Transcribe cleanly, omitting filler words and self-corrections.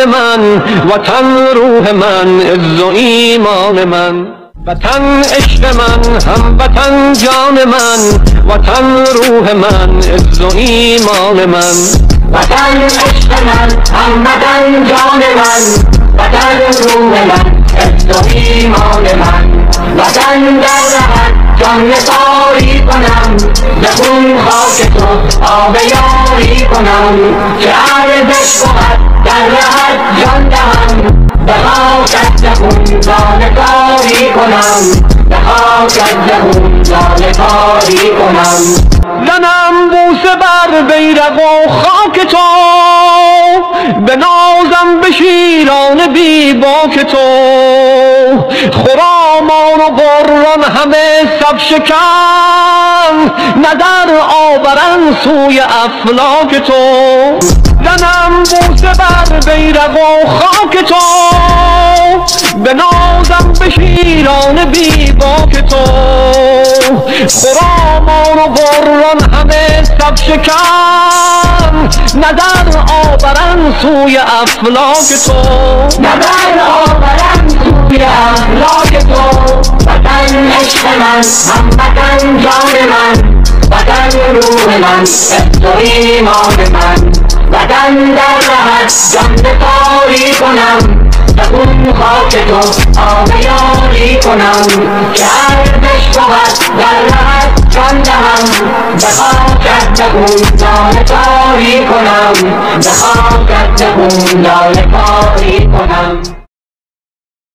جان من، وطن روح من، عز و ایمان من. وطن عشق من، هموطن جان من، وطن روح من، عز و ایمان من. وطن عشق من، هموطن جان من، وطن روح من، عز و ایمان من. وطن در رهت جان نثاری کنم، به خون خاک تو آب یاری کنم، که ارزش بود در رهت جان دهم، به خاکت خون لاله کاری کنم، به خاکت خون لاله کاری کنم. زنم بوسه بر بیرق و خاک تو، بنازم به شیران بی باک تو. خرامان و قران همه صف شکن، نظر آورن سوی افلاک تو. زنم بوسه بر بیرق و خاک تو، بنازم به شیران بی باک تو. خرامان و قران همه صف شکن، نظر آورن سوی افلاک تو. نظر آورن سوی افلاک تو. وطن عشق من، هموطن جان من، وطن روح من، عز و ایمان من. وطن در رهت جان نثاری کنم، به خون خاک تو آب یاری کنم، که ارزش بود در رهت جان دهم، به خاکت به خون لاله کاری کنم، به خاکت به خون لاله کاری کنم.